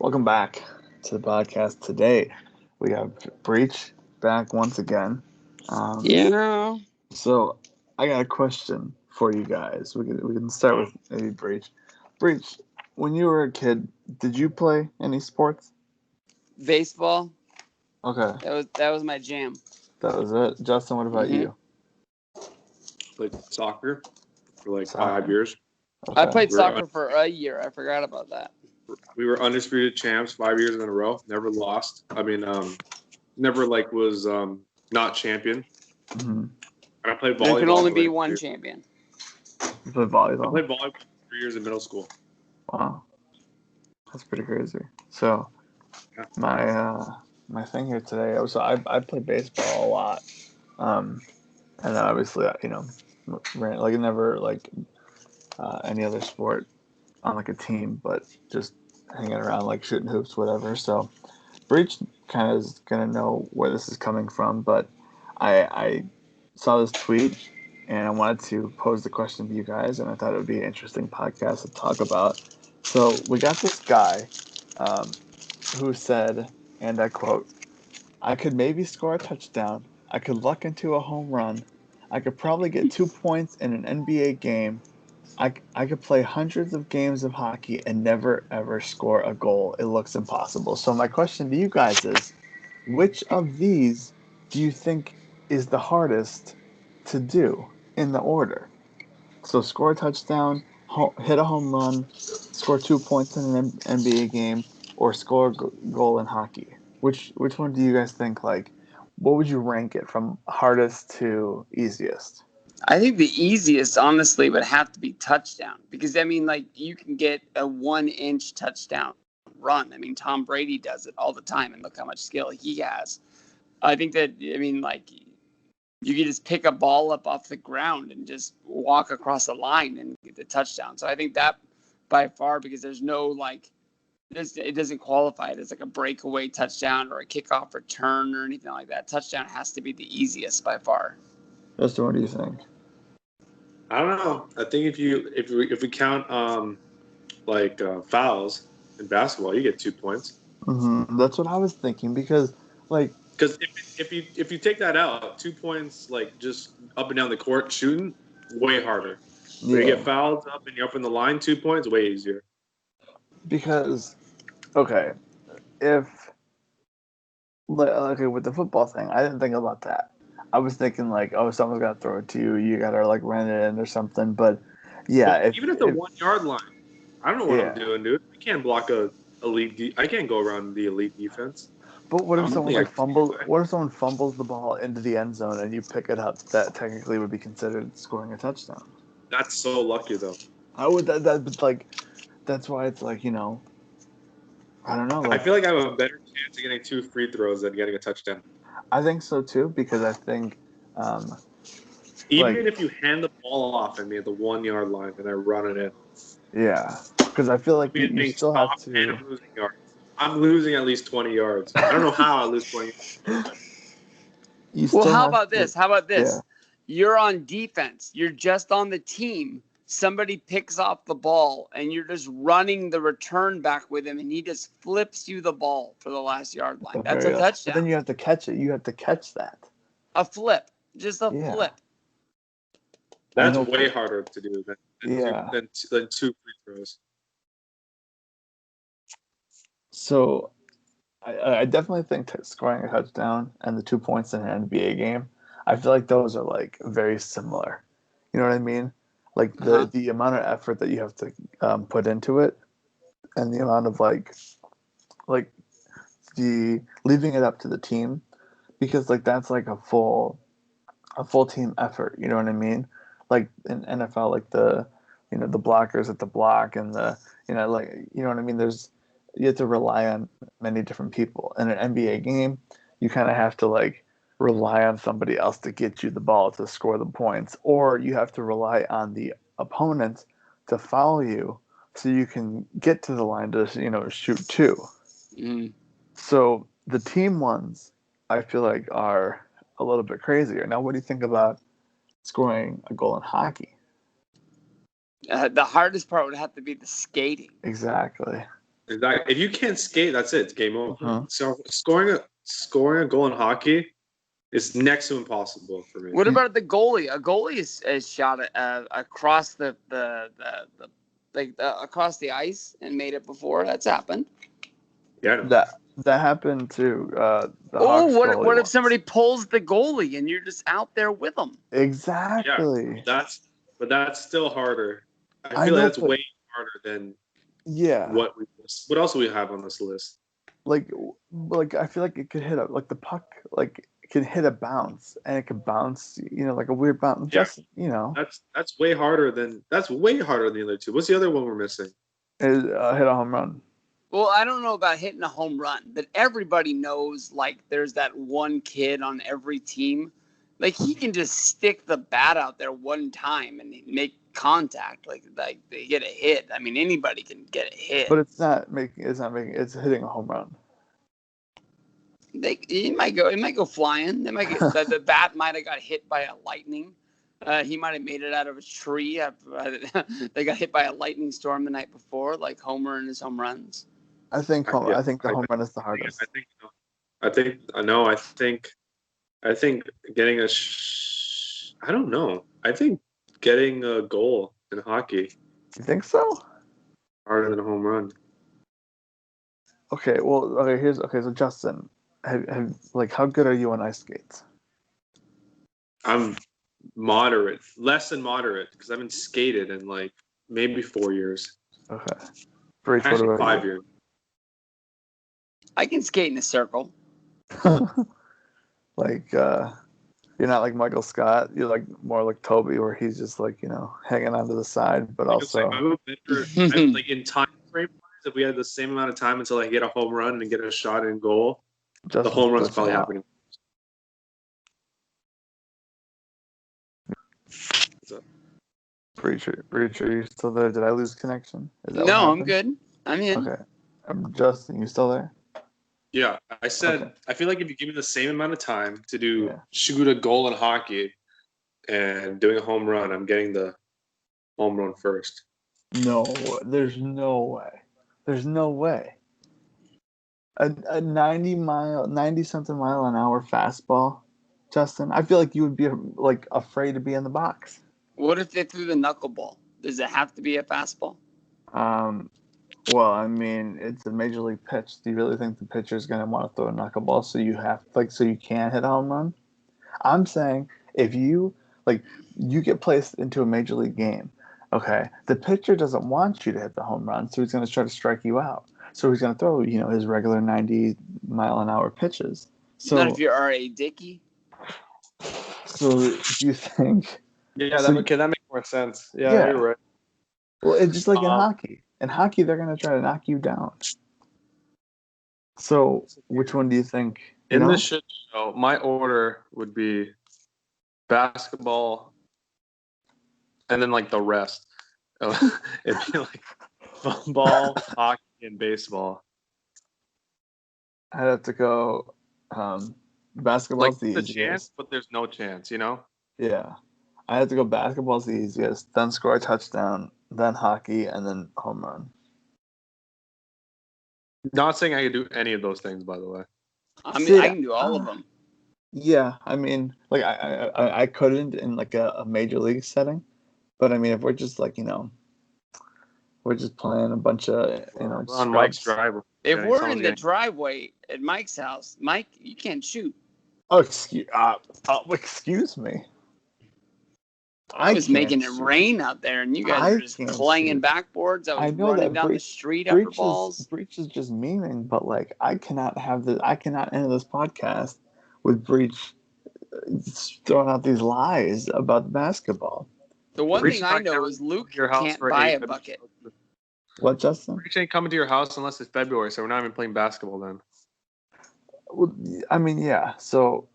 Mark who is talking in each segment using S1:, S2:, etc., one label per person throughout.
S1: Welcome back to the podcast. Today we have Breach back once again. Um,
S2: Yeah.
S1: so I got a question for you guys. We can start with maybe Breach. Breach, when you were a kid, did you play any sports?
S2: Baseball.
S1: Okay,
S2: That was my jam.
S1: that was it. Justin, what about
S2: Mhm.
S1: you?
S3: Played soccer for like
S1: Soccer.
S3: 5 years.
S2: I
S1: Okay.
S2: played
S3: We were,
S2: soccer for a year. I forgot about that.
S3: we were undisputed champs 5 years in a row. Never lost. Never was not champion.
S1: Mm-hmm.
S3: And I played volleyball.
S2: There can only
S3: for,
S2: be
S3: like,
S2: one
S3: 3
S2: champion.
S1: You played
S3: I
S1: volleyball?
S3: played volleyball for 3 years in middle school.
S1: Wow, that's pretty crazy. So
S3: Yeah.
S1: my thing here today. I played baseball a lot. And then obviously, ran like never like any other sport on like a team, but just hanging around like shooting hoops, whatever. So Breach kind of is gonna know where this is coming from, but I saw this tweet and I wanted to pose the question to you guys, and I thought it would be an interesting podcast to talk about. So we got this guy who said, and I quote, "I could maybe score a touchdown. I could luck into a home run. I could probably get 2 points in an NBA game. I could play hundreds of games of hockey and never ever score a goal. It looks impossible." So my question to you guys is, which of these do you think is the hardest to do in the order? So score a touchdown, hit a home run, score 2 points in an NBA game, or score a goal in hockey. Which one do you guys think, like, what would you rank it from hardest to easiest?
S2: I think the easiest, honestly, would have to be touchdown because you can get a 1-inch touchdown run. Tom Brady does it all the time, and look how much skill he has. I think that you can just pick a ball up off the ground and just walk across the line and get the touchdown. So I think that by far, because there's no it doesn't qualify it as like a breakaway touchdown or a kickoff return or anything like that. Touchdown has to be the easiest by far.
S1: Justin, what do you think?
S3: I don't know. I think if we count fouls in basketball, you get 2 points.
S1: Mm-hmm. That's what I was thinking because, like,
S3: Because if you take that out, 2 points just up and down the court shooting, way harder. When you get fouled up and you're up in the line, 2 points, way easier.
S1: Because, okay, with the football thing, I didn't think about that. I was thinking like, oh, someone's got to throw it to you. You got to like run it in or something. But yeah,
S3: even at the 1 yard line, I don't know what I'm doing, dude. I can't block I can't go around the elite defense.
S1: But what if someone fumbles? What if someone fumbles the ball into the end zone and you pick it up? That technically would be considered scoring a touchdown.
S3: That's so lucky, though.
S1: How would that's why it's like, I don't know.
S3: I feel like I have a better chance of getting 2 free throws than getting a touchdown.
S1: I think so too, because I think
S3: even if you hand the ball off at me at the 1 yard line and I run it in.
S1: Yeah, because I feel like you still have to.
S3: And I'm losing yards. I'm losing at least 20 yards. I don't know how I lose 20 yards.
S2: How about this?
S1: Yeah.
S2: You're on defense. You're just on the team. Somebody picks off the ball, and you're just running the return back with him, and he just flips you the ball for the last yard line. That's a touchdown.
S1: But then you have to catch it. You have to catch that.
S2: A flip. Just a flip.
S3: That's way harder to do than 2 free throws.
S1: So I definitely think scoring a touchdown and the 2 points in an NBA game, I feel like those are like very similar. You know what I mean? Like the amount of effort that you have to put into it, and the amount of like the leaving it up to the team, because like that's like a full team effort. You know what I mean? Like in NFL, like the blockers at the block and you know what I mean. You have to rely on many different people. In an NBA game, you kind of have to like rely on somebody else to get you the ball to score the points, or you have to rely on the opponent to foul you so you can get to the line to shoot two.
S2: Mm.
S1: So the team ones, I feel like, are a little bit crazier. Now, what do you think about scoring a goal in hockey?
S2: The hardest part would have to be the skating.
S1: Exactly.
S3: If you can't skate, that's it. It's game over.
S1: Uh-huh.
S3: So scoring a goal in hockey is next to impossible for me.
S2: What about the goalie? A goalie is shot across across the ice and made it before. That's happened.
S3: Yeah.
S1: That happened to the
S2: Oh,
S1: Hawks
S2: what
S1: goalie
S2: if
S1: once.
S2: somebody pulls the goalie and you're just out there with them?
S1: Exactly.
S3: Yeah, that's still harder. I
S1: I
S3: feel
S1: know,
S3: like that's
S1: but
S3: way harder than
S1: yeah,
S3: what else do we have on this list?
S1: like I feel like it could hit the puck, like it can hit a bounce, and it can bounce, like a weird bounce.
S3: Yeah.
S1: Just
S3: That's way harder than the other two. What's the other one we're missing?
S1: is hit a home run.
S2: Well, I don't know about hitting a home run, but everybody knows, like, there's that one kid on every team. Like, he can just stick the bat out there one time and make contact. Like they get a hit. I mean, anybody can get a hit.
S1: But it's hitting a home run.
S2: It might go flying. The bat might have got hit by a lightning. He might have made it out of a tree. They got hit by a lightning storm the night before, like Homer and his home runs.
S1: I think the home run is the hardest.
S3: I think getting I don't know. I think getting a goal in hockey
S1: You think so?
S3: harder than a home run.
S1: Okay, so Justin, have how good are you on ice skates?
S3: I'm moderate, less than moderate, because I haven't skated in like maybe 4 years.
S1: Okay. Breech, what
S3: Actually,
S1: about
S3: 5
S1: you?
S3: years.
S2: I can skate in a circle.
S1: You're not like Michael Scott. You're like more like Toby, where he's just hanging onto the side, but also
S3: like in time frame wise, if we had the same amount of time until I get a home run and get a shot in goal, the home run's probably happening.
S1: Breacher, you still there? Did I lose connection?
S2: No, I'm good. I'm in.
S1: Okay. Justin, you still there?
S3: Yeah, I said, okay. I feel like if you give me the same amount of time to shoot a goal in hockey and doing a home run, I'm getting the home run first.
S1: No, there's no way. There's no way. A 90 something mile an hour fastball, Justin. I feel like you would be afraid to be in the box.
S2: What if they threw the knuckleball? Does it have to be a fastball?
S1: Well, I mean, it's a major league pitch. Do you really think the pitcher is going to want to throw a knuckleball so you can hit a home run? I'm saying if you get placed into a major league game, okay, the pitcher doesn't want you to hit the home run, so he's going to try to strike you out. So he's going to throw, his regular 90 mile an hour pitches. So
S2: not if you're R.A. Dickey.
S1: So you think?
S3: Yeah, that makes more sense. Yeah, you're right.
S1: Well, it's just like in hockey. In hockey, they're going to try to knock you down. So, which one do you think?
S3: In this shit show, my order would be basketball, and then the rest. It'd be like football, hockey, and baseball.
S1: I'd have to go. Basketball's the easiest.
S3: Chance, but there's no chance,
S1: Yeah, I have to go. Basketball's the easiest. Then score a touchdown. Then hockey, and then home run.
S3: Not saying I could do any of those things, by the way.
S2: I mean, I can do all of them.
S1: Yeah, I mean, I couldn't in a major league setting, but I mean, if we're just we're just playing a bunch of
S3: on Mike's driveway.
S2: If we're in the driveway at Mike's house, Mike, you can't shoot.
S1: Oh, excuse me.
S2: I was making it rain out there, and you guys were just clanging backboards. I was running down the street after balls.
S1: Breech is just memeing, but I cannot end this podcast with Breech throwing out these lies about basketball.
S2: The one thing I know is Luke can't buy a bucket.
S1: What, Justin?
S3: Breech ain't coming to your house unless it's February, so we're not even playing basketball then.
S1: Well, I mean, yeah. So,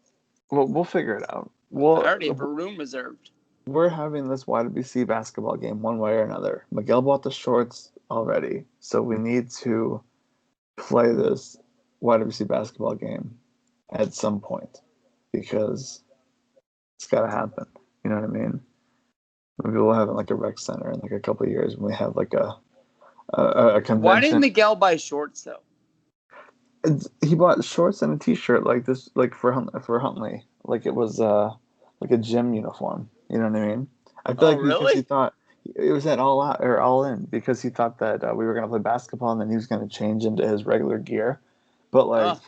S1: we'll figure it out.
S2: I already have a room reserved.
S1: We're having this YWC basketball game one way or another. Miguel bought the shorts already, so we need to play this YWC basketball game at some point because it's got to happen. You know what I mean? Maybe we'll have it a rec center in a couple of years when we have a a
S2: Why
S1: convention.
S2: did Miguel buy shorts though?
S1: He bought shorts and a T-shirt like this, like for Huntley, like it was like a gym uniform. You know what I mean? I feel
S2: Oh,
S1: like because he
S2: really?
S1: thought it was at all out or all in because he thought that we were gonna play basketball and then he was gonna change into his regular gear, but like
S2: Oh,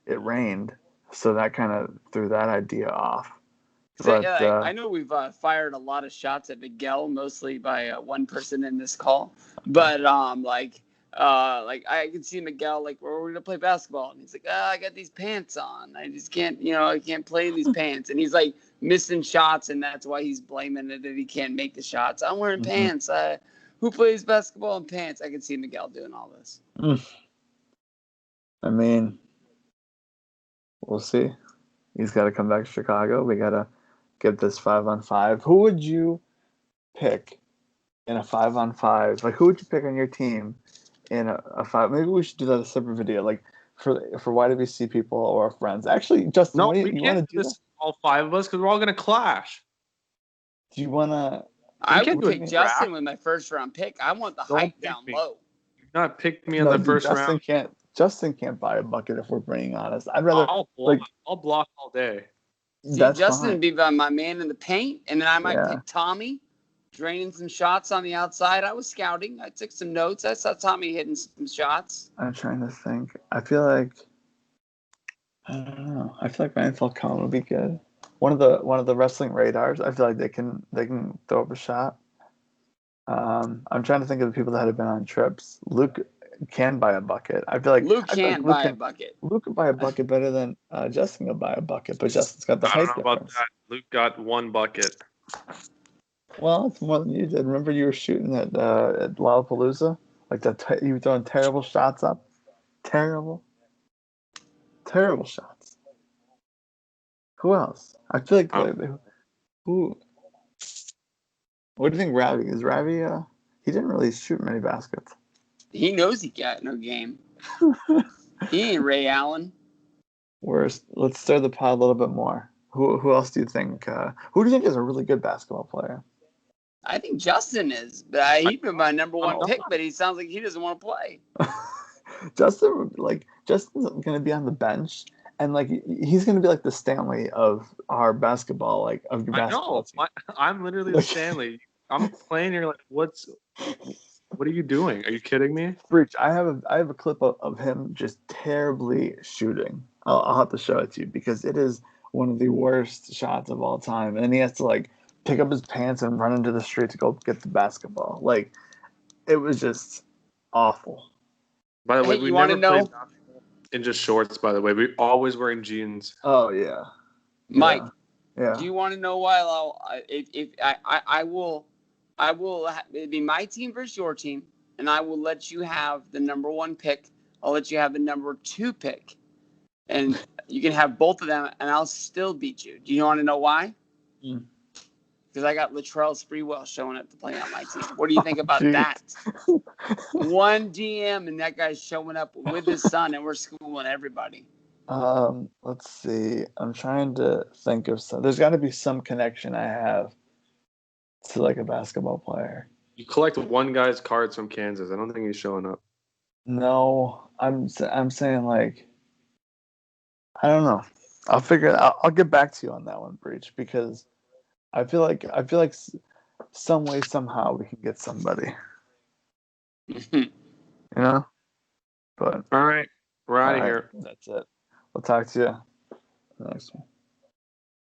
S1: it rained, so that kind of threw that idea off.
S2: yeah,
S1: But
S2: I know we've fired a lot of shots at Miguel, mostly by one person in this call, but like I can see Miguel like, well, we're gonna play basketball, and he's like, I got these pants on, I just can't, I can't play in these pants, and he's like missing shots, and that's why he's blaming it that he can't make the shots. I'm wearing
S1: mhm.
S2: pants. Who plays basketball in pants? I can see Miguel doing all this.
S1: I mean, we'll see. He's got to come back to Chicago. We gotta get this 5-on-5. Who would you pick in a 5-on-5? Like, who would you pick on your team in a five? Maybe we should do that a separate video, like for YWC people or friends. Actually, Justin,
S3: No,
S1: what do
S3: we
S1: you
S3: can't
S1: want to
S3: do
S1: do that?
S3: this all 5 of us because we're all gonna clash.
S1: Do you want to?
S3: We
S2: I
S3: can't
S2: would
S3: do a
S2: pick
S3: draft.
S2: Justin with my first round pick. I want the
S3: Don't
S2: hype
S3: pick
S2: down
S3: me.
S2: low.
S3: Do not pick me in
S1: No,
S3: the
S1: dude,
S3: first round.
S1: Justin can't buy a bucket if we're being honest. I'd rather
S3: I'll block.
S1: like
S3: I'll block all day.
S2: See,
S1: that's
S2: Justin
S1: fine.
S2: would be my man in the paint, and then I might
S1: Yeah,
S2: pick Tommy, draining some shots on the outside. I was scouting. I took some notes. I saw Tommy hitting some shots.
S1: I'm trying to think. I feel like I don't know. I feel like Ryan Falcone would be good. One of the wrestling radars. I feel like they can throw up a shot. I'm trying to think of the people that have been on trips. Luke can buy a bucket.
S2: Luke
S1: I feel like
S2: can buy a bucket.
S1: Luke can buy a bucket better than Justin can buy a bucket, but Justin's got the
S3: I don't
S1: height
S3: know about
S1: difference.
S3: that. Luke got 1 bucket.
S1: Well, it's more than you did. Remember you were shooting at Lollapalooza? Like you were throwing terrible shots up. Terrible, terrible shots. Who else? I feel like who? What do you think, Ravi? Is Ravi? He didn't really shoot many baskets.
S2: He knows he got no game. He ain't Ray Allen.
S1: Let's stir the pot a little bit more. Who else do you think? Who do you think is a really good basketball player?
S2: I think Justin is, but he'd been my number one pick, but he sounds like he doesn't want to play.
S1: Justin's gonna be on the bench, and like he's gonna be like the Stanley of our basketball, like of your
S3: I
S1: basketball
S3: know.
S1: team.
S3: I'm literally the Stanley. I'm playing. You're like, what are you doing? Are you kidding me?
S1: Breach, I have a clip of him just terribly shooting. I'll have to show it to you because it is one of the worst shots of all time, and he has to like pick up his pants and run into the street to go get the basketball. Like it was just awful.
S3: By the
S2: Hey,
S3: way, we
S2: you want to
S3: never played
S2: know,
S3: basketball in just shorts. By the way, we always wearing jeans.
S1: Oh yeah,
S2: Mike?
S1: yeah.
S2: Do you want to know why? If I will, it'd be my team versus your team, and I will let you have the number one pick. I'll let you have the number 2 pick, and you can have both of them, and I'll still beat you. Do you want to know why?
S1: Mm.
S2: Because I got Latrell Sprewell showing up to play on my team. What do you think about
S1: Jeez.
S2: that? One GM, and that guy's showing up with his son, and we're schooling everybody.
S1: Let's see. I'm trying to think of some. There's got to be some connection I have to like a basketball player.
S3: You collect one guy's cards from Kansas. I don't think he's showing up.
S1: No, I'm saying like I don't know. I'll figure it out. I'll get back to you on that one, Breach, because I feel like some way somehow we can get somebody, you know. But
S3: All right, we're out of
S1: all right,
S3: here.
S1: that's it. We'll talk to you next one.